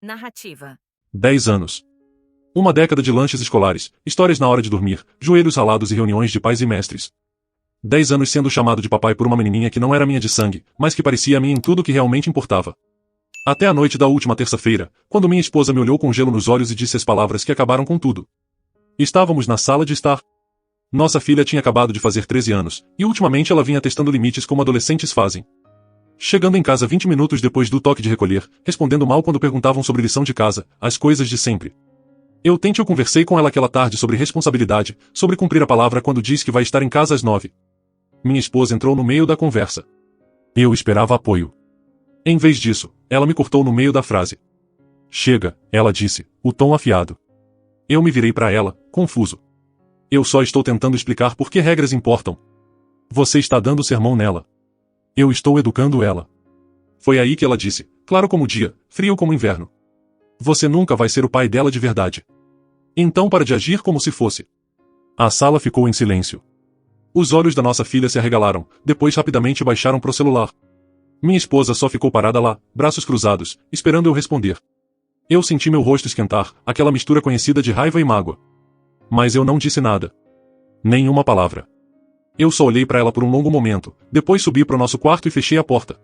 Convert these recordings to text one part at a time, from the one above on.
Narrativa. 10 anos. Uma década de lanches escolares, histórias na hora de dormir, joelhos ralados e reuniões de pais e mestres. 10 anos sendo chamado de papai por uma menininha que não era minha de sangue, mas que parecia a mim em tudo que realmente importava. Até a noite da última terça-feira, quando minha esposa me olhou com gelo nos olhos e disse as palavras que acabaram com tudo. Estávamos na sala de estar. Nossa filha tinha acabado de fazer 13 anos, e ultimamente ela vinha testando limites como adolescentes fazem. Chegando em casa 20 minutos depois do toque de recolher, respondendo mal quando perguntavam sobre lição de casa, as coisas de sempre. Eu conversei com ela aquela tarde sobre responsabilidade, sobre cumprir a palavra quando diz que vai estar em casa às 9. Minha esposa entrou no meio da conversa. Eu esperava apoio. Em vez disso, ela me cortou no meio da frase. Chega, ela disse, o tom afiado. Eu me virei para ela, confuso. Eu só estou tentando explicar por que regras importam. Você está dando sermão nela. Eu estou educando ela. Foi aí que ela disse, claro como dia, frio como inverno. Você nunca vai ser o pai dela de verdade. Então para de agir como se fosse. A sala ficou em silêncio. Os olhos da nossa filha se arregalaram, depois rapidamente baixaram pro celular. Minha esposa só ficou parada lá, braços cruzados, esperando eu responder. Eu senti meu rosto esquentar, aquela mistura conhecida de raiva e mágoa. Mas eu não disse nada. Nenhuma palavra. Eu só olhei para ela por um longo momento, depois subi pro nosso quarto e fechei a porta.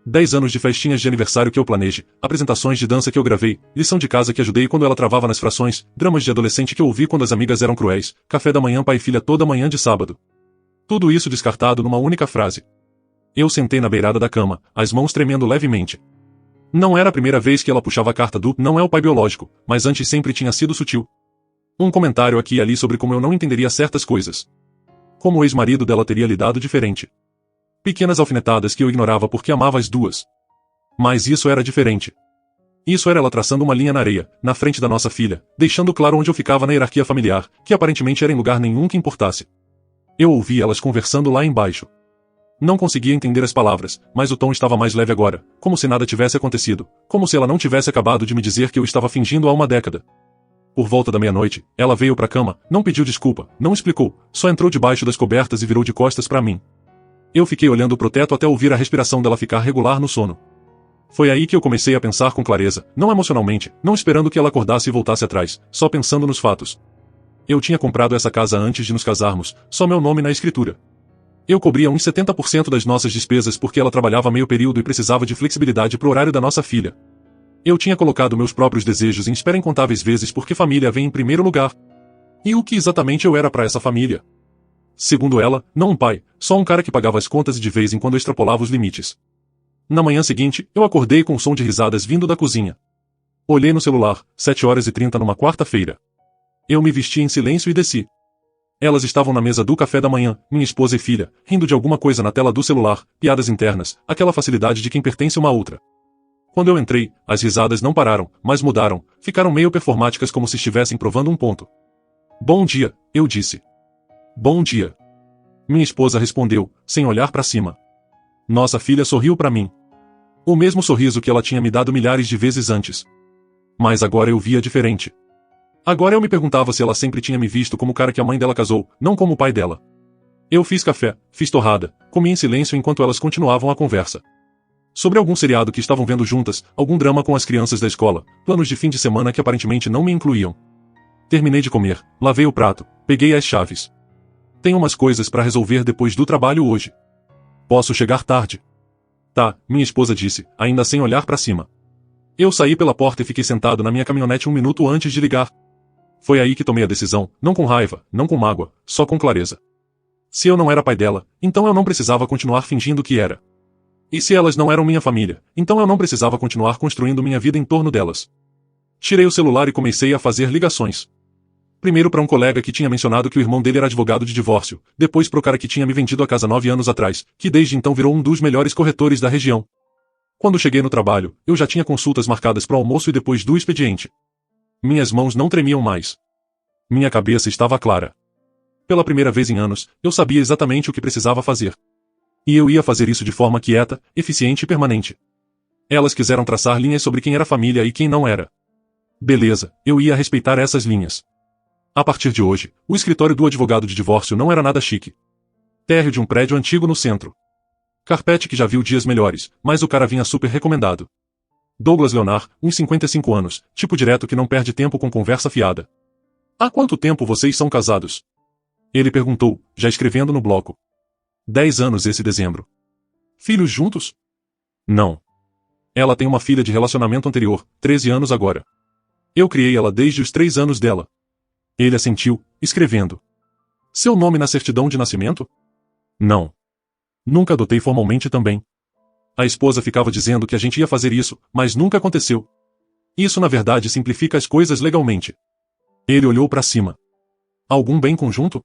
10 anos de festinhas de aniversário que eu planeje, apresentações de dança que eu gravei, lição de casa que ajudei quando ela travava nas frações, dramas de adolescente que eu ouvi quando as amigas eram cruéis, café da manhã pai e filha toda manhã de sábado. Tudo isso descartado numa única frase. Eu sentei na beirada da cama, as mãos tremendo levemente. Não era a primeira vez que ela puxava a carta do "não é o pai biológico", mas antes sempre tinha sido sutil. Um comentário aqui e ali sobre como eu não entenderia certas coisas. Como o ex-marido dela teria lidado diferente. Pequenas alfinetadas que eu ignorava porque amava as duas. Mas isso era diferente. Isso era ela traçando uma linha na areia, na frente da nossa filha, deixando claro onde eu ficava na hierarquia familiar, que aparentemente era em lugar nenhum que importasse. Eu ouvi elas conversando lá embaixo. Não conseguia entender as palavras, mas o tom estava mais leve agora, como se nada tivesse acontecido, como se ela não tivesse acabado de me dizer que eu estava fingindo há uma década. Por volta da meia-noite, ela veio para a cama, não pediu desculpa, não explicou, só entrou debaixo das cobertas e virou de costas para mim. Eu fiquei olhando pro teto até ouvir a respiração dela ficar regular no sono. Foi aí que eu comecei a pensar com clareza, não emocionalmente, não esperando que ela acordasse e voltasse atrás, só pensando nos fatos. Eu tinha comprado essa casa antes de nos casarmos, só meu nome na escritura. Eu cobria uns 70% das nossas despesas porque ela trabalhava meio período e precisava de flexibilidade pro horário da nossa filha. Eu tinha colocado meus próprios desejos em espera incontáveis vezes porque família vem em primeiro lugar. E o que exatamente eu era para essa família? Segundo ela, não um pai, só um cara que pagava as contas e de vez em quando extrapolava os limites. Na manhã seguinte, eu acordei com um som de risadas vindo da cozinha. Olhei no celular, 7h30 numa quarta-feira. Eu me vesti em silêncio e desci. Elas estavam na mesa do café da manhã, minha esposa e filha, rindo de alguma coisa na tela do celular, piadas internas, aquela facilidade de quem pertence uma a outra. Quando eu entrei, as risadas não pararam, mas mudaram, ficaram meio performáticas como se estivessem provando um ponto. Bom dia, eu disse. Bom dia. Minha esposa respondeu, sem olhar para cima. Nossa filha sorriu para mim. O mesmo sorriso que ela tinha me dado milhares de vezes antes. Mas agora eu via diferente. Agora eu me perguntava se ela sempre tinha me visto como o cara que a mãe dela casou, não como o pai dela. Eu fiz café, fiz torrada, comi em silêncio enquanto elas continuavam a conversa. Sobre algum seriado que estavam vendo juntas, algum drama com as crianças da escola, planos de fim de semana que aparentemente não me incluíam. Terminei de comer, lavei o prato, peguei as chaves. Tenho umas coisas para resolver depois do trabalho hoje. Posso chegar tarde? Tá, minha esposa disse, ainda sem olhar para cima. Eu saí pela porta e fiquei sentado na minha caminhonete um minuto antes de ligar. Foi aí que tomei a decisão, não com raiva, não com mágoa, só com clareza. Se eu não era pai dela, então eu não precisava continuar fingindo que era. E se elas não eram minha família, então eu não precisava continuar construindo minha vida em torno delas. Tirei o celular e comecei a fazer ligações. Primeiro para um colega que tinha mencionado que o irmão dele era advogado de divórcio, depois pro cara que tinha me vendido a casa 9 anos atrás, que desde então virou um dos melhores corretores da região. Quando cheguei no trabalho, eu já tinha consultas marcadas pro almoço e depois do expediente. Minhas mãos não tremiam mais. Minha cabeça estava clara. Pela primeira vez em anos, eu sabia exatamente o que precisava fazer. E eu ia fazer isso de forma quieta, eficiente e permanente. Elas quiseram traçar linhas sobre quem era família e quem não era. Beleza, eu ia respeitar essas linhas. A partir de hoje, o escritório do advogado de divórcio não era nada chique. Térreo de um prédio antigo no centro. Carpete que já viu dias melhores, mas o cara vinha super recomendado. Douglas Leonard, uns 55 anos, tipo direto que não perde tempo com conversa fiada. Há quanto tempo vocês são casados? Ele perguntou, já escrevendo no bloco. 10 anos esse dezembro. Filhos juntos? Não. Ela tem uma filha de relacionamento anterior, 13 anos agora. Eu criei ela desde os 3 anos dela. Ele assentiu, escrevendo. Seu nome na certidão de nascimento? Não. Nunca adotei formalmente também. A esposa ficava dizendo que a gente ia fazer isso, mas nunca aconteceu. Isso na verdade simplifica as coisas legalmente. Ele olhou para cima. Algum bem conjunto?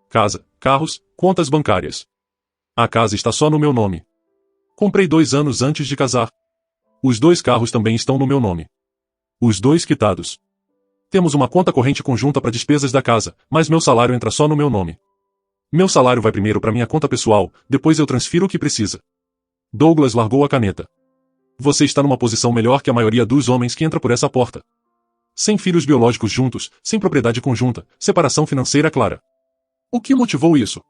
Casa, carros, contas bancárias. A casa está só no meu nome. Comprei 2 anos antes de casar. Os 2 carros também estão no meu nome. Os 2 quitados. Temos uma conta corrente conjunta para despesas da casa, mas meu salário entra só no meu nome. Meu salário vai primeiro para minha conta pessoal, depois eu transfiro o que precisa. Douglas largou a caneta. Você está numa posição melhor que a maioria dos homens que entra por essa porta. Sem filhos biológicos juntos, sem propriedade conjunta, separação financeira clara. O que motivou isso?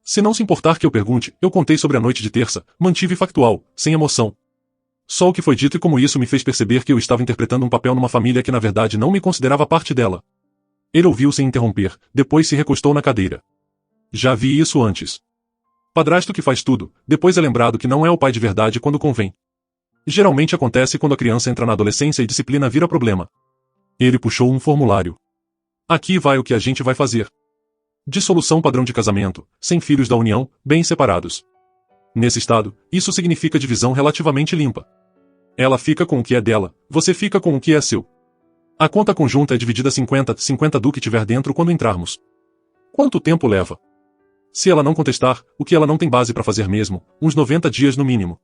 Se não se importar que eu pergunte, eu contei sobre a noite de terça, mantive factual, sem emoção. Só o que foi dito e como isso me fez perceber que eu estava interpretando um papel numa família que na verdade não me considerava parte dela. Ele ouviu sem interromper, depois se recostou na cadeira. Já vi isso antes. Padrasto que faz tudo, depois é lembrado que não é o pai de verdade quando convém. Geralmente acontece quando a criança entra na adolescência e disciplina vira problema. Ele puxou um formulário. Aqui vai o que a gente vai fazer. Dissolução padrão de casamento, sem filhos da união, bem separados. Nesse estado, isso significa divisão relativamente limpa. Ela fica com o que é dela, você fica com o que é seu. A conta conjunta é dividida 50-50 do que tiver dentro quando entrarmos. Quanto tempo leva? Se ela não contestar, o que ela não tem base para fazer mesmo, uns 90 dias no mínimo.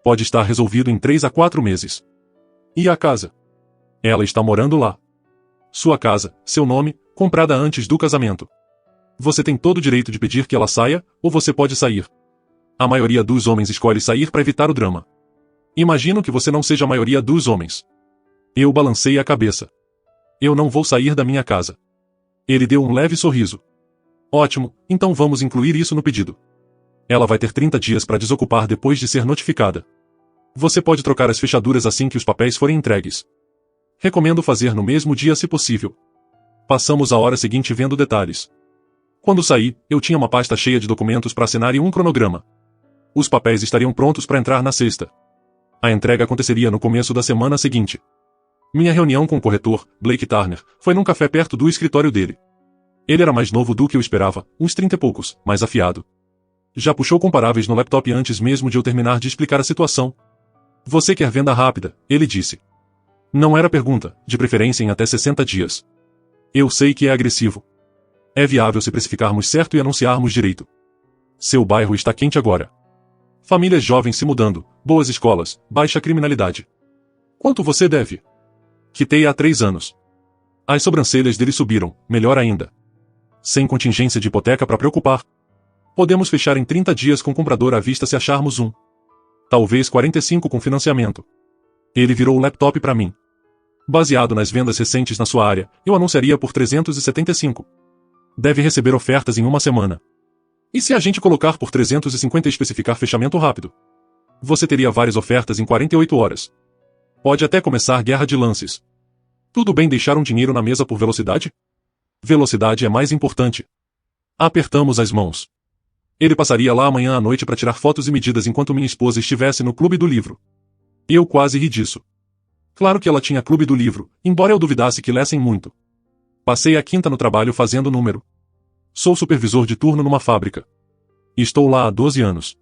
Pode estar resolvido em 3 a 4 meses. E a casa? Ela está morando lá. Sua casa, seu nome, comprada antes do casamento. Você tem todo o direito de pedir que ela saia, ou você pode sair. A maioria dos homens escolhe sair para evitar o drama. Imagino que você não seja a maioria dos homens. Eu balancei a cabeça. Eu não vou sair da minha casa. Ele deu um leve sorriso. Ótimo, então vamos incluir isso no pedido. Ela vai ter 30 dias para desocupar depois de ser notificada. Você pode trocar as fechaduras assim que os papéis forem entregues. Recomendo fazer no mesmo dia se possível. Passamos a hora seguinte vendo detalhes. Quando saí, eu tinha uma pasta cheia de documentos para assinar e um cronograma. Os papéis estariam prontos para entrar na sexta. A entrega aconteceria no começo da semana seguinte. Minha reunião com o corretor, Blake Turner, foi num café perto do escritório dele. Ele era mais novo do que eu esperava, uns 30 e poucos, mais afiado. Já puxou comparáveis no laptop antes mesmo de eu terminar de explicar a situação. Você quer venda rápida, ele disse. Não era pergunta, de preferência em até 60 dias. Eu sei que é agressivo. É viável se precificarmos certo e anunciarmos direito. Seu bairro está quente agora. Famílias jovens se mudando, boas escolas, baixa criminalidade. Quanto você deve? Quitei há 3 anos. As sobrancelhas dele subiram, melhor ainda. Sem contingência de hipoteca para preocupar. Podemos fechar em 30 dias com comprador à vista se acharmos um. Talvez 45 com financiamento. Ele virou o laptop para mim. Baseado nas vendas recentes na sua área, eu anunciaria por 375. Deve receber ofertas em uma semana. E se a gente colocar por 350 e especificar fechamento rápido? Você teria várias ofertas em 48 horas. Pode até começar guerra de lances. Tudo bem deixar um dinheiro na mesa por velocidade? Velocidade é mais importante. Apertamos as mãos. Ele passaria lá amanhã à noite para tirar fotos e medidas enquanto minha esposa estivesse no clube do livro. Eu quase ri disso. Claro que ela tinha clube do livro, embora eu duvidasse que lessem muito. Passei a quinta no trabalho fazendo número. Sou supervisor de turno numa fábrica. Estou lá há 12 anos.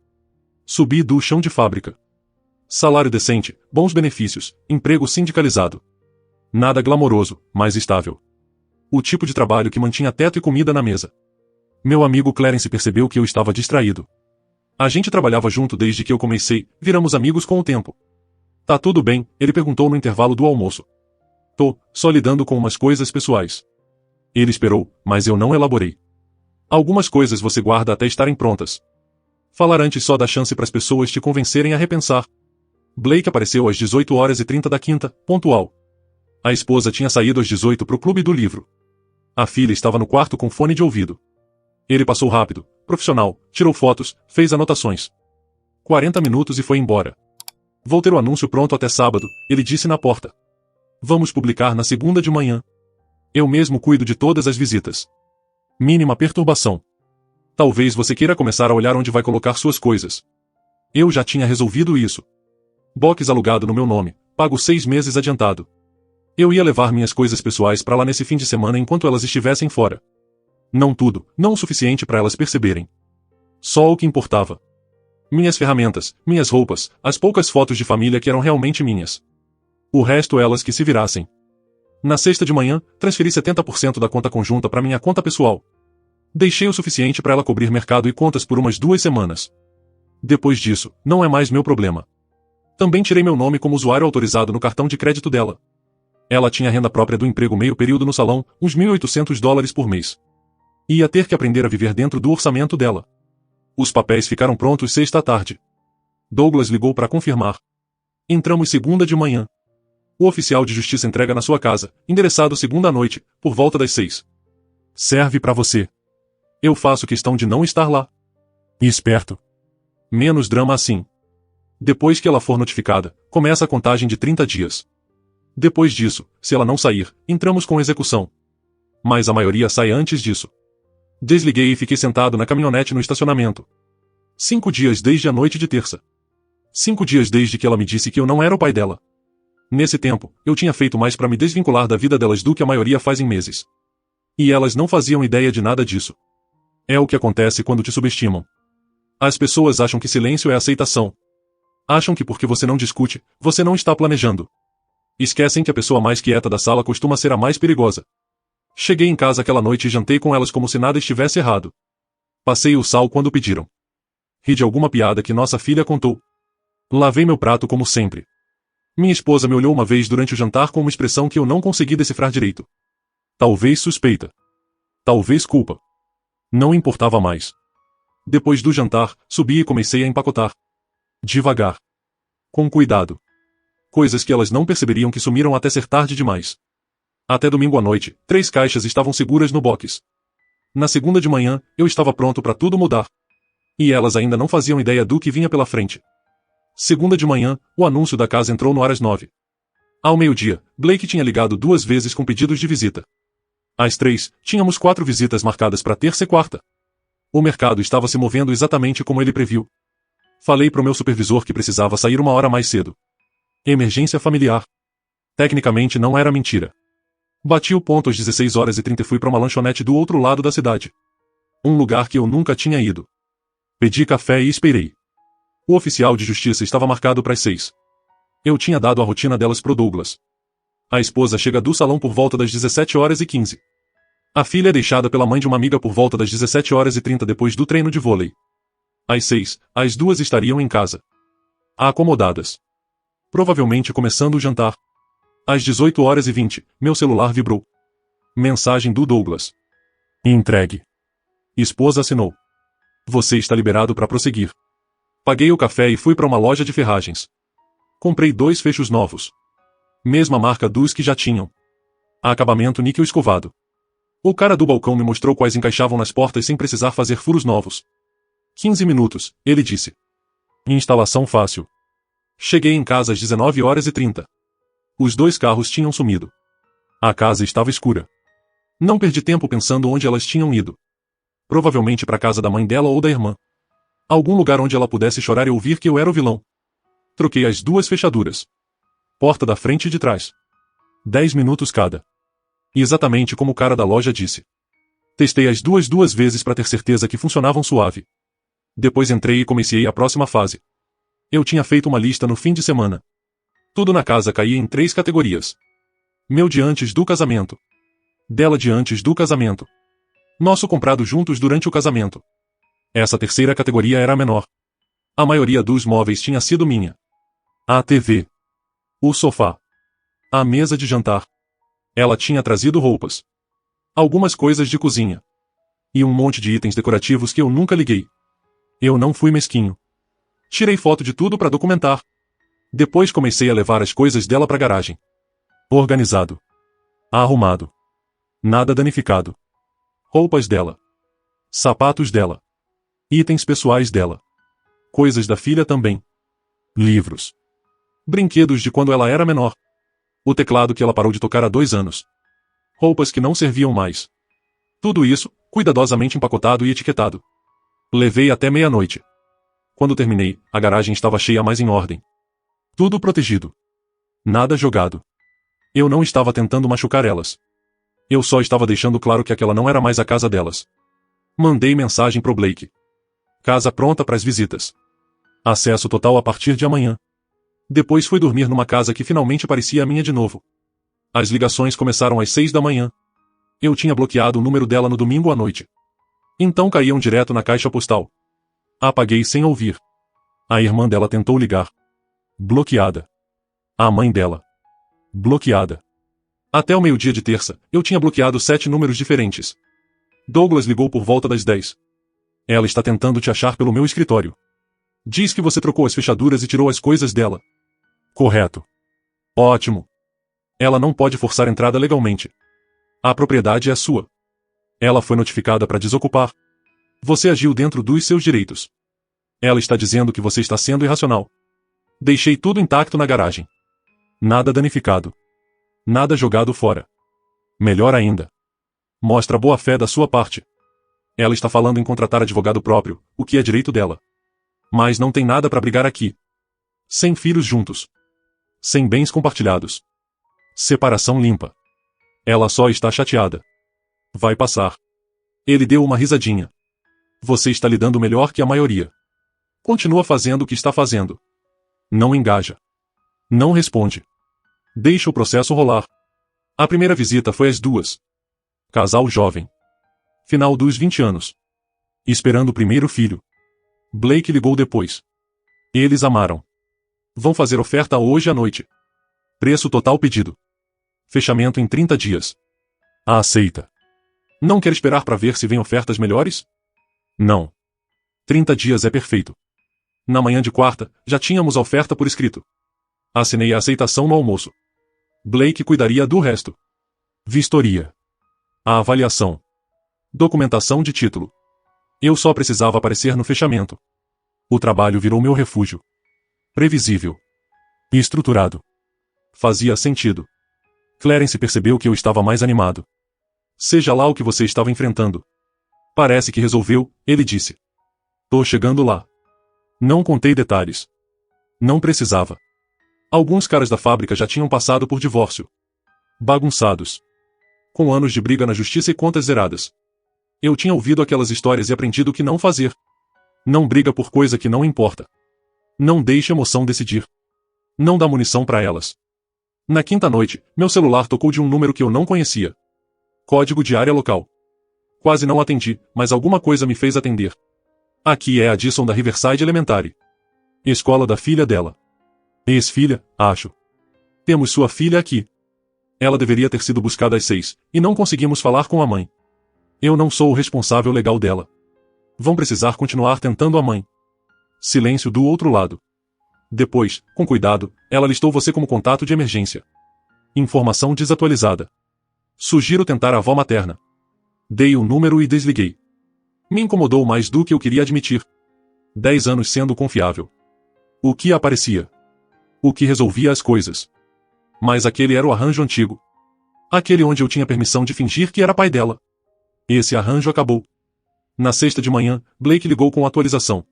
Subi do chão de fábrica. Salário decente, bons benefícios, emprego sindicalizado. Nada glamouroso, mas estável. O tipo de trabalho que mantinha teto e comida na mesa. Meu amigo Clarence percebeu que eu estava distraído. A gente trabalhava junto desde que eu comecei, viramos amigos com o tempo. Tá tudo bem? Ele perguntou no intervalo do almoço. Tô, só lidando com umas coisas pessoais. Ele esperou, mas eu não elaborei. Algumas coisas você guarda até estarem prontas. Falar antes só dá chance para as pessoas te convencerem a repensar. Blake apareceu às 18h30 da quinta, pontual. A esposa tinha saído às 18 para o clube do livro. A filha estava no quarto com fone de ouvido. Ele passou rápido, profissional, tirou fotos, fez anotações. 40 minutos e foi embora. Vou ter o anúncio pronto até sábado, ele disse na porta. Vamos publicar na segunda de manhã. Eu mesmo cuido de todas as visitas. Mínima perturbação. Talvez você queira começar a olhar onde vai colocar suas coisas. Eu já tinha resolvido isso. Box alugado no meu nome, pago 6 meses adiantado. Eu ia levar minhas coisas pessoais para lá nesse fim de semana enquanto elas estivessem fora. Não tudo, não o suficiente para elas perceberem. Só o que importava. Minhas ferramentas, minhas roupas, as poucas fotos de família que eram realmente minhas. O resto elas que se virassem. Na sexta de manhã, transferi 70% da conta conjunta para minha conta pessoal. Deixei o suficiente para ela cobrir mercado e contas por umas 2 semanas. Depois disso, não é mais meu problema. Também tirei meu nome como usuário autorizado no cartão de crédito dela. Ela tinha renda própria do emprego meio período no salão, uns $1.800 por mês. Ia ter que aprender a viver dentro do orçamento dela. Os papéis ficaram prontos sexta à tarde. Douglas ligou para confirmar. Entramos segunda de manhã. O oficial de justiça entrega na sua casa, endereçado segunda à noite, por volta das 6. Serve para você. Eu faço questão de não estar lá. E esperto. Menos drama assim. Depois que ela for notificada, começa a contagem de 30 dias. Depois disso, se ela não sair, entramos com execução. Mas a maioria sai antes disso. Desliguei e fiquei sentado na caminhonete no estacionamento. 5 dias desde a noite de terça. 5 dias desde que ela me disse que eu não era o pai dela. Nesse tempo, eu tinha feito mais para me desvincular da vida delas do que a maioria faz em meses. E elas não faziam ideia de nada disso. É o que acontece quando te subestimam. As pessoas acham que silêncio é aceitação. Acham que porque você não discute, você não está planejando. Esquecem que a pessoa mais quieta da sala costuma ser a mais perigosa. Cheguei em casa aquela noite e jantei com elas como se nada estivesse errado. Passei o sal quando pediram. Ri de alguma piada que nossa filha contou. Lavei meu prato como sempre. Minha esposa me olhou uma vez durante o jantar com uma expressão que eu não consegui decifrar direito. Talvez suspeita. Talvez culpa. Não importava mais. Depois do jantar, subi e comecei a empacotar. Devagar. Com cuidado. Coisas que elas não perceberiam que sumiram até ser tarde demais. Até domingo à noite, 3 caixas estavam seguras no box. Na segunda de manhã, eu estava pronto para tudo mudar. E elas ainda não faziam ideia do que vinha pela frente. Segunda de manhã, o anúncio da casa entrou no ar às 9. Ao meio-dia, Blake tinha ligado 2 vezes com pedidos de visita. Às 3, tínhamos 4 visitas marcadas para terça e quarta. O mercado estava se movendo exatamente como ele previu. Falei para o meu supervisor que precisava sair 1 hora mais cedo. Emergência familiar. Tecnicamente não era mentira. Bati o ponto às 16h30 e fui para uma lanchonete do outro lado da cidade. Um lugar que eu nunca tinha ido. Pedi café e esperei. O oficial de justiça estava marcado para as 6. Eu tinha dado a rotina delas pro Douglas. A esposa chega do salão por volta das 17h15. A filha é deixada pela mãe de uma amiga por volta das 17h30 depois do treino de vôlei. Às 6, as 2 estariam em casa. Acomodadas. Provavelmente começando o jantar. Às 18h20, meu celular vibrou. Mensagem do Douglas. Entregue. Esposa assinou. Você está liberado para prosseguir. Paguei o café e fui para uma loja de ferragens. Comprei 2 fechos novos. Mesma marca dos que já tinham. Acabamento níquel escovado. O cara do balcão me mostrou quais encaixavam nas portas sem precisar fazer furos novos. 15 minutos, ele disse. Instalação fácil. Cheguei em casa às 19h30. Os 2 carros tinham sumido. A casa estava escura. Não perdi tempo pensando onde elas tinham ido. Provavelmente para a casa da mãe dela ou da irmã. Algum lugar onde ela pudesse chorar e ouvir que eu era o vilão. Troquei as 2 fechaduras. Porta da frente e de trás. 10 minutos cada. Exatamente como o cara da loja disse. Testei as 2 vezes para ter certeza que funcionavam suave. Depois entrei e comecei a próxima fase. Eu tinha feito uma lista no fim de semana. Tudo na casa caía em 3 categorias. Meu de antes do casamento. Dela de antes do casamento. Nosso comprado juntos durante o casamento. Essa terceira categoria era a menor. A maioria dos móveis tinha sido minha. A TV. O sofá. A mesa de jantar. Ela tinha trazido roupas. Algumas coisas de cozinha. E um monte de itens decorativos que eu nunca liguei. Eu não fui mesquinho. Tirei foto de tudo para documentar. Depois comecei a levar as coisas dela para a garagem. Organizado. Arrumado. Nada danificado. Roupas dela. Sapatos dela. Itens pessoais dela. Coisas da filha também. Livros. Brinquedos de quando ela era menor. O teclado que ela parou de tocar há 2 anos. Roupas que não serviam mais. Tudo isso, cuidadosamente empacotado e etiquetado. Levei até meia-noite. Quando terminei, a garagem estava cheia, mas em ordem. Tudo protegido. Nada jogado. Eu não estava tentando machucar elas. Eu só estava deixando claro que aquela não era mais a casa delas. Mandei mensagem pro Blake. Casa pronta para as visitas. Acesso total a partir de amanhã. Depois fui dormir numa casa que finalmente parecia a minha de novo. As ligações começaram às 6 da manhã. Eu tinha bloqueado o número dela no domingo à noite. Então caíam direto na caixa postal. Apaguei sem ouvir. A irmã dela tentou ligar. Bloqueada. A mãe dela. Bloqueada. Até o meio-dia de terça, eu tinha bloqueado 7 números diferentes. Douglas ligou por volta das 10. Ela está tentando te achar pelo meu escritório. Diz que você trocou as fechaduras e tirou as coisas dela. Correto. Ótimo. Ela não pode forçar entrada legalmente. A propriedade é sua. Ela foi notificada para desocupar. Você agiu dentro dos seus direitos. Ela está dizendo que você está sendo irracional. Deixei tudo intacto na garagem. Nada danificado. Nada jogado fora. Melhor ainda. Mostra boa fé da sua parte. Ela está falando em contratar advogado próprio, o que é direito dela. Mas não tem nada para brigar aqui. Sem filhos juntos. Sem bens compartilhados. Separação limpa. Ela só está chateada. Vai passar. Ele deu uma risadinha. Você está lidando melhor que a maioria. Continua fazendo o que está fazendo. Não engaja. Não responde. Deixa o processo rolar. A primeira visita foi às 2. Casal jovem. Final dos 20 anos. Esperando o primeiro filho. Blake ligou depois. Eles amaram. Vão fazer oferta hoje à noite. Preço total pedido. Fechamento em 30 dias. A aceita. Não quer esperar para ver se vem ofertas melhores? Não. 30 dias é perfeito. Na manhã de quarta, já tínhamos a oferta por escrito. Assinei a aceitação no almoço. Blake cuidaria do resto. Vistoria. A avaliação. Documentação de título. Eu só precisava aparecer no fechamento. O trabalho virou meu refúgio. Previsível. E estruturado. Fazia sentido. Clarence percebeu que eu estava mais animado. Seja lá o que você estava enfrentando. Parece que resolveu, ele disse. Tô chegando lá. Não contei detalhes. Não precisava. Alguns caras da fábrica já tinham passado por divórcio. Bagunçados. Com anos de briga na justiça e contas zeradas. Eu tinha ouvido aquelas histórias e aprendido o que não fazer. Não briga por coisa que não importa. Não deixe emoção decidir. Não dá munição para elas. Na quinta noite, meu celular tocou de um número que eu não conhecia. Código de área local. Quase não atendi, mas alguma coisa me fez atender. Aqui é a Addison da Riverside Elementary. Escola da filha dela. Ex-filha, acho. Temos sua filha aqui. Ela deveria ter sido buscada às 6, e não conseguimos falar com a mãe. Eu não sou o responsável legal dela. Vão precisar continuar tentando a mãe. Silêncio do outro lado. Depois, com cuidado, ela listou você como contato de emergência. Informação desatualizada. Sugiro tentar a avó materna. Dei o número e desliguei. Me incomodou mais do que eu queria admitir. 10 anos sendo confiável. O que aparecia? O que resolvia as coisas? Mas aquele era o arranjo antigo. Aquele onde eu tinha permissão de fingir que era pai dela. Esse arranjo acabou. Na sexta de manhã, Blake ligou com atualização.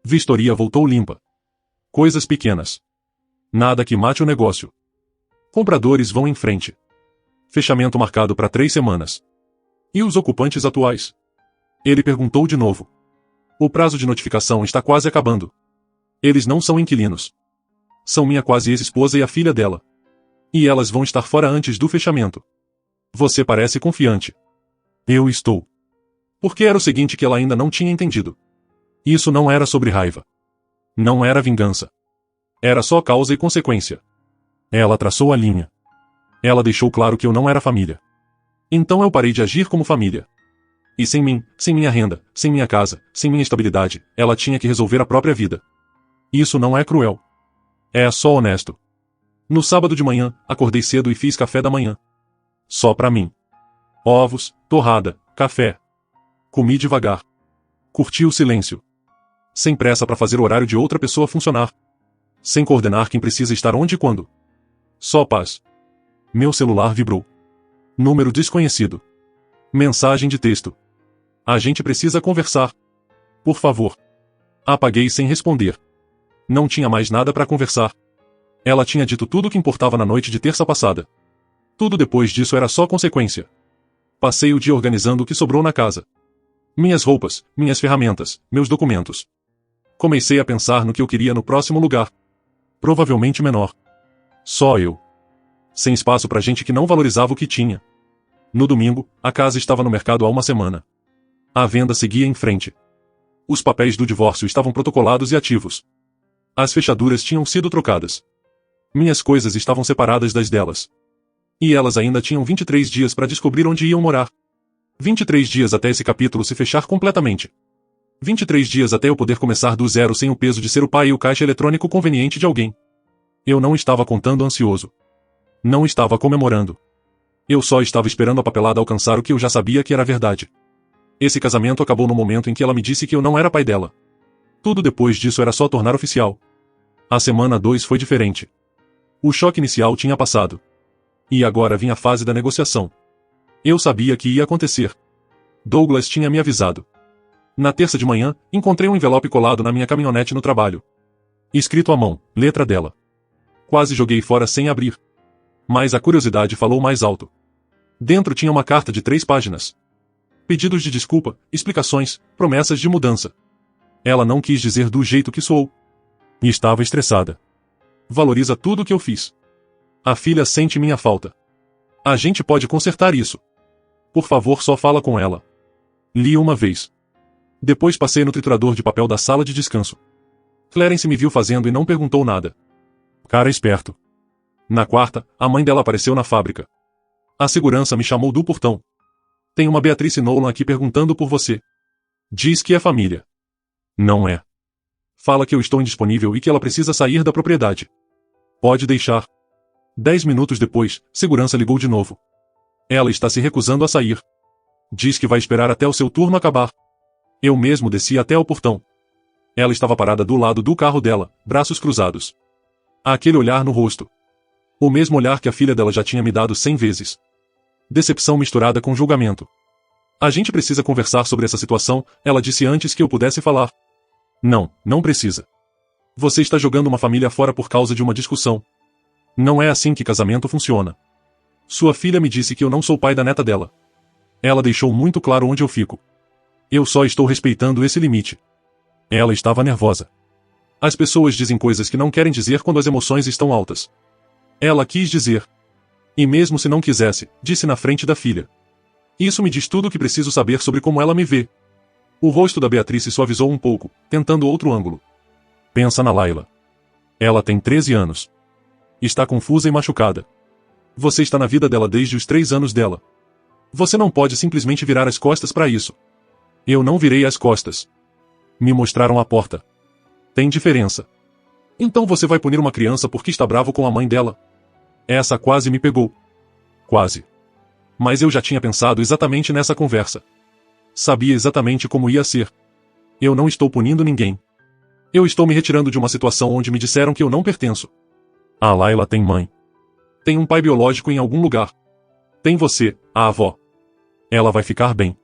Vistoria voltou limpa. Coisas pequenas. Nada que mate o negócio. Compradores vão em frente. Fechamento marcado para 3 semanas. E os ocupantes atuais? Ele perguntou de novo. O prazo de notificação está quase acabando. Eles não são inquilinos. São minha quase ex-esposa e a filha dela. E elas vão estar fora antes do fechamento. Você parece confiante. Eu estou. Porque era o seguinte que ela ainda não tinha entendido. Isso não era sobre raiva. Não era vingança. Era só causa e consequência. Ela traçou a linha. Ela deixou claro que eu não era família. Então eu parei de agir como família. E sem mim, sem minha renda, sem minha casa, sem minha estabilidade, ela tinha que resolver a própria vida. Isso não é cruel. É só honesto. No sábado de manhã, acordei cedo e fiz café da manhã. Só pra mim. Ovos, torrada, café. Comi devagar. Curti o silêncio. Sem pressa para fazer o horário de outra pessoa funcionar. Sem coordenar quem precisa estar onde e quando. Só paz. Meu celular vibrou. Número desconhecido. Mensagem de texto. A gente precisa conversar. Por favor. Apaguei sem responder. Não tinha mais nada para conversar. Ela tinha dito tudo o que importava na noite de terça passada. Tudo depois disso era só consequência. Passei o dia organizando o que sobrou na casa. Minhas roupas, minhas ferramentas, meus documentos. Comecei a pensar no que eu queria no próximo lugar. Provavelmente menor. Só eu. Sem espaço pra gente que não valorizava o que tinha. No domingo, a casa estava no mercado há uma semana. A venda seguia em frente. Os papéis do divórcio estavam protocolados e ativos. As fechaduras tinham sido trocadas. Minhas coisas estavam separadas das delas. E elas ainda tinham 23 dias para descobrir onde iam morar. 23 dias até esse capítulo se fechar completamente. 23 dias até eu poder começar do zero sem o peso de ser o pai e o caixa eletrônico conveniente de alguém. Eu não estava contando ansioso. Não estava comemorando. Eu só estava esperando a papelada alcançar o que eu já sabia que era verdade. Esse casamento acabou no momento em que ela me disse que eu não era pai dela. Tudo depois disso era só tornar oficial. A semana 2 foi diferente. O choque inicial tinha passado. E agora vinha a fase da negociação. Eu sabia que ia acontecer. Douglas tinha me avisado. Na terça de manhã, encontrei um envelope colado na minha caminhonete no trabalho. Escrito à mão, letra dela. Quase joguei fora sem abrir. Mas a curiosidade falou mais alto. Dentro tinha uma carta de 3 páginas. Pedidos de desculpa, explicações, promessas de mudança. Ela não quis dizer do jeito que soou. E estava estressada. Valoriza tudo o que eu fiz. A filha sente minha falta. A gente pode consertar isso. Por favor, só fala com ela. Li uma vez. Depois passei no triturador de papel da sala de descanso. Clarence me viu fazendo e não perguntou nada. Cara esperto. Na quarta, a mãe dela apareceu na fábrica. A segurança me chamou do portão. Tem uma Beatrice Nolan aqui perguntando por você. Diz que é família. Não é. Fala que eu estou indisponível e que ela precisa sair da propriedade. Pode deixar. 10 minutos depois, segurança ligou de novo. Ela está se recusando a sair. Diz que vai esperar até o seu turno acabar. Eu mesmo desci até o portão. Ela estava parada do lado do carro dela, braços cruzados. Aquele olhar no rosto. O mesmo olhar que a filha dela já tinha me dado 100 vezes. Decepção misturada com julgamento. A gente precisa conversar sobre essa situação, ela disse antes que eu pudesse falar. Não, não precisa. Você está jogando uma família fora por causa de uma discussão. Não é assim que casamento funciona. Sua filha me disse que eu não sou pai da neta dela. Ela deixou muito claro onde eu fico. Eu só estou respeitando esse limite. Ela estava nervosa. As pessoas dizem coisas que não querem dizer quando as emoções estão altas. Ela quis dizer. E mesmo se não quisesse, disse na frente da filha. Isso me diz tudo o que preciso saber sobre como ela me vê. O rosto da Beatrice suavizou um pouco, tentando outro ângulo. Pensa na Laila. Ela tem 13 anos. Está confusa e machucada. Você está na vida dela desde os 3 anos dela. Você não pode simplesmente virar as costas para isso. Eu não virei as costas. Me mostraram a porta. Tem diferença. Então você vai punir uma criança porque está bravo com a mãe dela? Essa quase me pegou. Quase. Mas eu já tinha pensado exatamente nessa conversa. Sabia exatamente como ia ser. Eu não estou punindo ninguém. Eu estou me retirando de uma situação onde me disseram que eu não pertenço. A Laila tem mãe. Tem um pai biológico em algum lugar. Tem você, a avó. Ela vai ficar bem.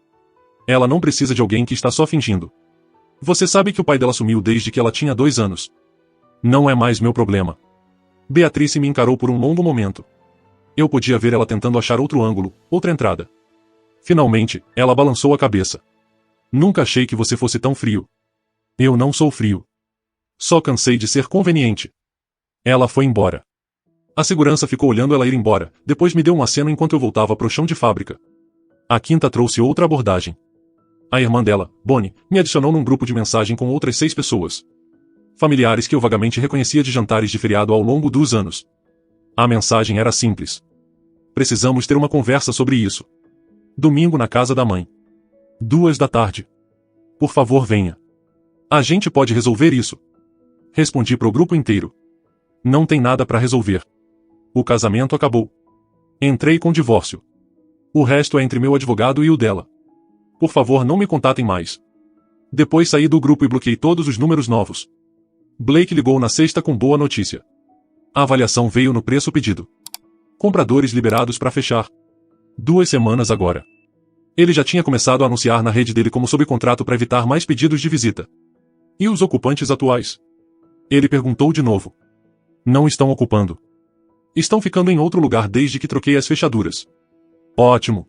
Ela não precisa de alguém que está só fingindo. Você sabe que o pai dela sumiu desde que ela tinha 2 anos. Não é mais meu problema. Beatrice me encarou por um longo momento. Eu podia ver ela tentando achar outro ângulo, outra entrada. Finalmente, ela balançou a cabeça. Nunca achei que você fosse tão frio. Eu não sou frio. Só cansei de ser conveniente. Ela foi embora. A segurança ficou olhando ela ir embora, depois me deu um aceno enquanto eu voltava pro chão de fábrica. A quinta trouxe outra abordagem. A irmã dela, Bonnie, me adicionou num grupo de mensagem com outras 6 pessoas. Familiares que eu vagamente reconhecia de jantares de feriado ao longo dos anos. A mensagem era simples. Precisamos ter uma conversa sobre isso. Domingo na casa da mãe. 2 da tarde. Por favor, venha. A gente pode resolver isso. Respondi pro grupo inteiro. Não tem nada para resolver. O casamento acabou. Entrei com divórcio. O resto é entre meu advogado e o dela. Por favor, não me contatem mais. Depois saí do grupo e bloqueei todos os números novos. Blake ligou na sexta com boa notícia. A avaliação veio no preço pedido. Compradores liberados para fechar. 2 semanas agora. Ele já tinha começado a anunciar na rede dele como sob contrato para evitar mais pedidos de visita. E os ocupantes atuais? Ele perguntou de novo. Não estão ocupando. Estão ficando em outro lugar desde que troquei as fechaduras. Ótimo.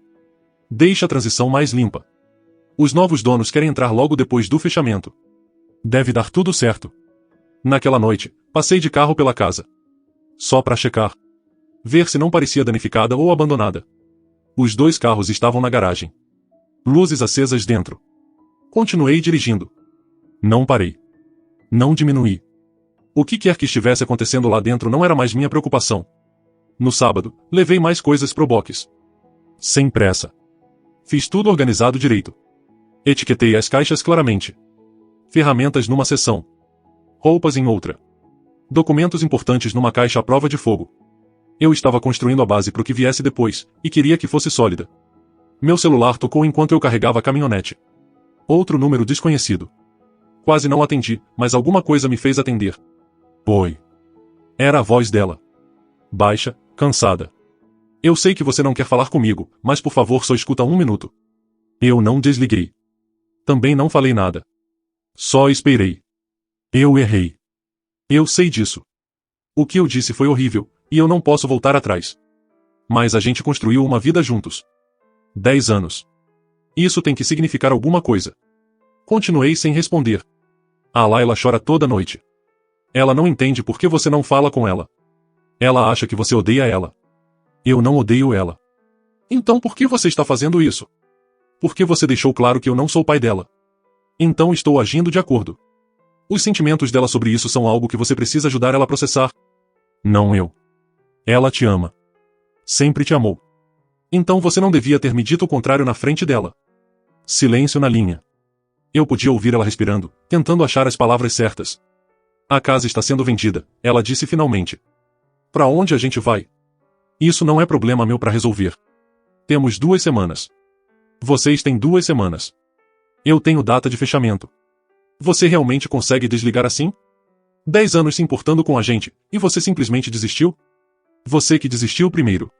Deixe a transição mais limpa. Os novos donos querem entrar logo depois do fechamento. Deve dar tudo certo. Naquela noite, passei de carro pela casa. Só para checar. Ver se não parecia danificada ou abandonada. Os 2 carros estavam na garagem. Luzes acesas dentro. Continuei dirigindo. Não parei. Não diminuí. O que quer que estivesse acontecendo lá dentro não era mais minha preocupação. No sábado, levei mais coisas pro box. Sem pressa. Fiz tudo organizado direito. Etiquetei as caixas claramente. Ferramentas numa seção. Roupas em outra. Documentos importantes numa caixa à prova de fogo. Eu estava construindo a base para o que viesse depois, e queria que fosse sólida. Meu celular tocou enquanto eu carregava a caminhonete. Outro número desconhecido. Quase não atendi, mas alguma coisa me fez atender. Oi. Era a voz dela. Baixa, cansada. Eu sei que você não quer falar comigo, mas por favor só escuta 1 minuto. Eu não desliguei. Também não falei nada. Só esperei. Eu errei. Eu sei disso. O que eu disse foi horrível, e eu não posso voltar atrás. Mas a gente construiu uma vida juntos. 10 anos. Isso tem que significar alguma coisa. Continuei sem responder. A Layla chora toda noite. Ela não entende por que você não fala com ela. Ela acha que você odeia ela. Eu não odeio ela. Então por que você está fazendo isso? Porque você deixou claro que eu não sou pai dela. Então estou agindo de acordo. Os sentimentos dela sobre isso são algo que você precisa ajudar ela a processar. Não eu. Ela te ama. Sempre te amou. Então você não devia ter me dito o contrário na frente dela. Silêncio na linha. Eu podia ouvir ela respirando, tentando achar as palavras certas. A casa está sendo vendida, ela disse finalmente. Para onde a gente vai? Isso não é problema meu para resolver. Temos 2 semanas. Vocês têm 2 semanas. Eu tenho data de fechamento. Você realmente consegue desligar assim? 10 anos se importando com a gente, e você simplesmente desistiu? Você que desistiu primeiro.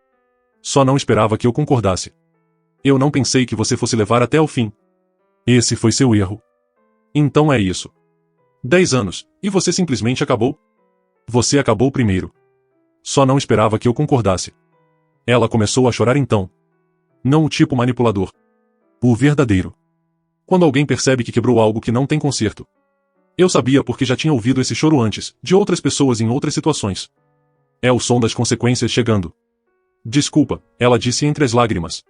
Só não esperava que eu concordasse. Eu não pensei que você fosse levar até o fim. Esse foi seu erro. Então é isso. 10 anos, e você simplesmente acabou? Você acabou primeiro. Só não esperava que eu concordasse. Ela começou a chorar então. Não o tipo manipulador. O verdadeiro. Quando alguém percebe que quebrou algo que não tem conserto. Eu sabia porque já tinha ouvido esse choro antes, de outras pessoas em outras situações. É o som das consequências chegando. Desculpa, ela disse entre as lágrimas.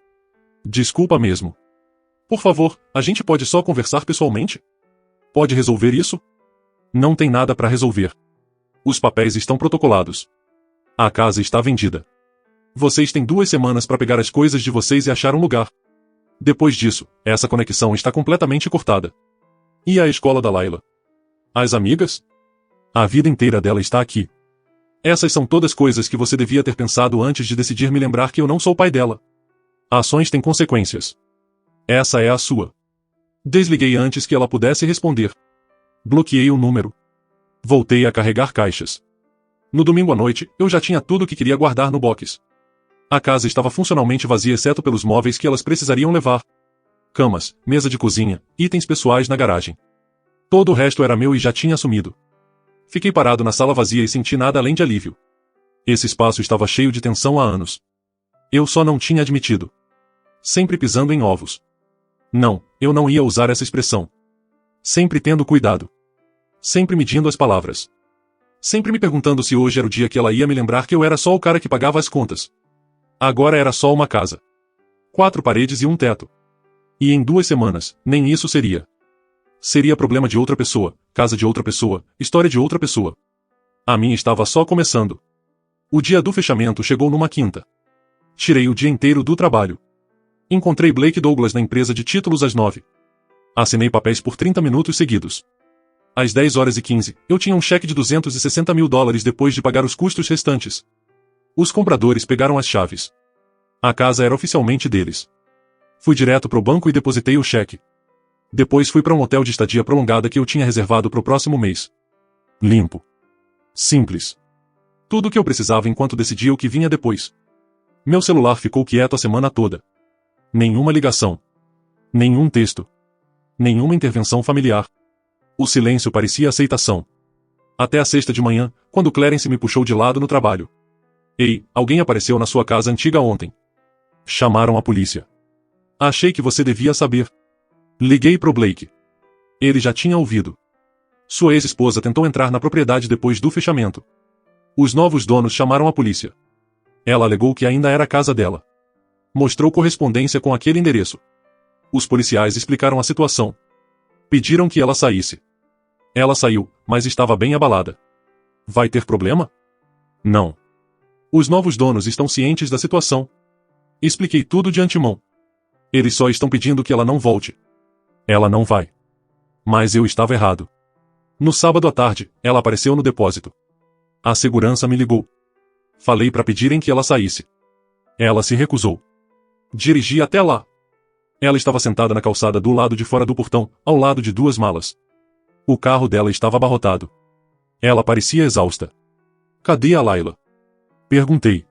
Desculpa mesmo. Por favor, a gente pode só conversar pessoalmente? Pode resolver isso? Não tem nada para resolver. Os papéis estão protocolados. A casa está vendida. Vocês têm 2 semanas para pegar as coisas de vocês e achar um lugar. Depois disso, essa conexão está completamente cortada. E a escola da Layla? As amigas? A vida inteira dela está aqui. Essas são todas coisas que você devia ter pensado antes de decidir me lembrar que eu não sou pai dela. Ações têm consequências. Essa é a sua. Desliguei antes que ela pudesse responder. Bloqueei o número. Voltei a carregar caixas. No domingo à noite, eu já tinha tudo o que queria guardar no box. A casa estava funcionalmente vazia exceto pelos móveis que elas precisariam levar. Camas, mesa de cozinha, itens pessoais na garagem. Todo o resto era meu e já tinha sumido. Fiquei parado na sala vazia e senti nada além de alívio. Esse espaço estava cheio de tensão há anos. Eu só não tinha admitido. Sempre pisando em ovos. Não, eu não ia usar essa expressão. Sempre tendo cuidado. Sempre medindo as palavras. Sempre me perguntando se hoje era o dia que ela ia me lembrar que eu era só o cara que pagava as contas. Agora era só uma casa. 4 paredes e um teto. E em 2 semanas, nem isso seria. Seria problema de outra pessoa, casa de outra pessoa, história de outra pessoa. A minha estava só começando. O dia do fechamento chegou numa quinta. Tirei o dia inteiro do trabalho. Encontrei Blake Douglas na empresa de títulos às 9. Assinei papéis por 30 minutos seguidos. Às 10h15, eu tinha um cheque de $260 mil depois de pagar os custos restantes. Os compradores pegaram as chaves. A casa era oficialmente deles. Fui direto pro banco e depositei o cheque. Depois fui para um hotel de estadia prolongada que eu tinha reservado pro próximo mês. Limpo. Simples. Tudo o que eu precisava enquanto decidia o que vinha depois. Meu celular ficou quieto a semana toda. Nenhuma ligação. Nenhum texto. Nenhuma intervenção familiar. O silêncio parecia aceitação. Até a sexta de manhã, quando Clarence me puxou de lado no trabalho. Ei, alguém apareceu na sua casa antiga ontem. Chamaram a polícia. Achei que você devia saber. Liguei pro Blake. Ele já tinha ouvido. Sua ex-esposa tentou entrar na propriedade depois do fechamento. Os novos donos chamaram a polícia. Ela alegou que ainda era a casa dela. Mostrou correspondência com aquele endereço. Os policiais explicaram a situação. Pediram que ela saísse. Ela saiu, mas estava bem abalada. Vai ter problema? Não. Os novos donos estão cientes da situação. Expliquei tudo de antemão. Eles só estão pedindo que ela não volte. Ela não vai. Mas eu estava errado. No sábado à tarde, ela apareceu no depósito. A segurança me ligou. Falei para pedirem que ela saísse. Ela se recusou. Dirigi até lá. Ela estava sentada na calçada do lado de fora do portão, ao lado de duas malas. O carro dela estava abarrotado. Ela parecia exausta. Cadê a Layla? Perguntei.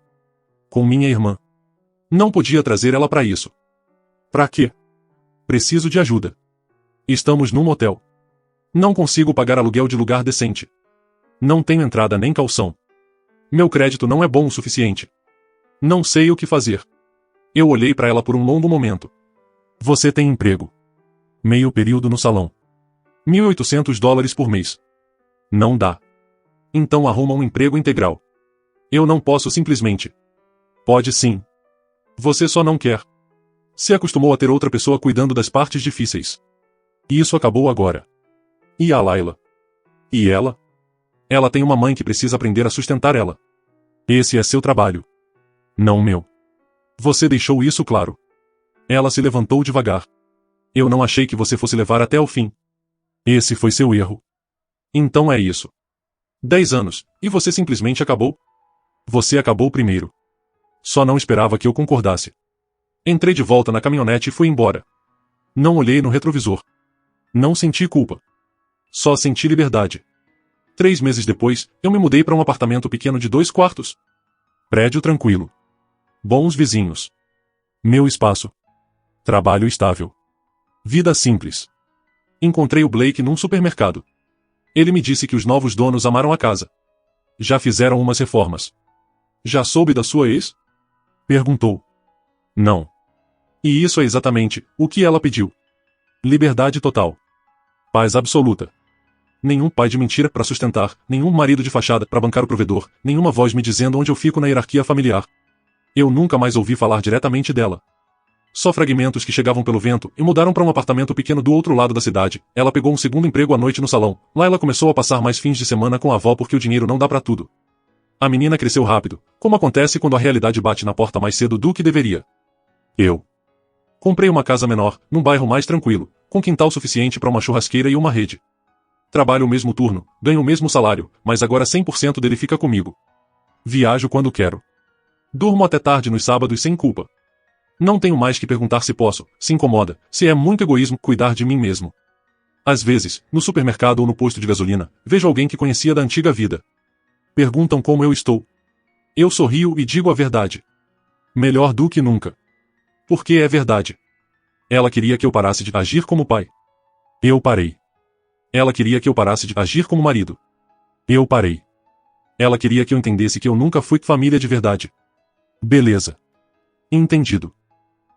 Com minha irmã. Não podia trazer ela para isso. Pra quê? Preciso de ajuda. Estamos num motel. Não consigo pagar aluguel de lugar decente. Não tenho entrada nem calção. Meu crédito não é bom o suficiente. Não sei o que fazer. Eu olhei para ela por um longo momento. Você tem emprego. Meio período no salão. $1.800 por mês. Não dá. Então arruma um emprego integral. Eu não posso simplesmente. Pode sim. Você só não quer. Se acostumou a ter outra pessoa cuidando das partes difíceis. E isso acabou agora. E a Layla? E ela? Ela tem uma mãe que precisa aprender a sustentar ela. Esse é seu trabalho. Não meu. Você deixou isso claro. Ela se levantou devagar. Eu não achei que você fosse levar até o fim. Esse foi seu erro. Então é isso. 10 anos, e você simplesmente acabou? Você acabou primeiro. Só não esperava que eu concordasse. Entrei de volta na caminhonete e fui embora. Não olhei no retrovisor. Não senti culpa. Só senti liberdade. 3 meses depois, eu me mudei para um apartamento pequeno de 2 quartos. Prédio tranquilo. Bons vizinhos. Meu espaço. Trabalho estável. Vida simples. Encontrei o Blake num supermercado. Ele me disse que os novos donos amaram a casa. Já fizeram umas reformas. Já soube da sua ex? Perguntou. Não. E isso é exatamente o que ela pediu. Liberdade total. Paz absoluta. Nenhum pai de mentira para sustentar, nenhum marido de fachada para bancar o provedor, nenhuma voz me dizendo onde eu fico na hierarquia familiar. Eu nunca mais ouvi falar diretamente dela. Só fragmentos que chegavam pelo vento e mudaram para um apartamento pequeno do outro lado da cidade. Ela pegou um segundo emprego à noite no salão. Lá ela começou a passar mais fins de semana com a avó porque o dinheiro não dá para tudo. A menina cresceu rápido, como acontece quando a realidade bate na porta mais cedo do que deveria. Eu comprei uma casa menor, num bairro mais tranquilo, com quintal suficiente para uma churrasqueira e uma rede. Trabalho o mesmo turno, ganho o mesmo salário, mas agora 100% dele fica comigo. Viajo quando quero. Durmo até tarde nos sábados sem culpa. Não tenho mais que perguntar se posso, se incomoda, se é muito egoísmo cuidar de mim mesmo. Às vezes, no supermercado ou no posto de gasolina, vejo alguém que conhecia da antiga vida. Perguntam como eu estou. Eu sorrio e digo a verdade. Melhor do que nunca. Porque é verdade. Ela queria que eu parasse de agir como pai. Eu parei. Ela queria que eu parasse de agir como marido. Eu parei. Ela queria que eu entendesse que eu nunca fui família de verdade. Beleza. Entendido.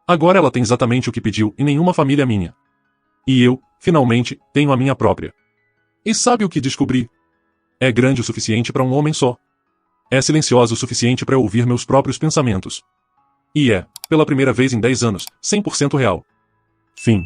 Agora ela tem exatamente o que pediu e nenhuma família minha. E eu, finalmente, tenho a minha própria. E sabe o que descobri? É grande o suficiente para um homem só. É silenciosa o suficiente para eu ouvir meus próprios pensamentos. E é, pela primeira vez em 10 anos, 100% real. Fim.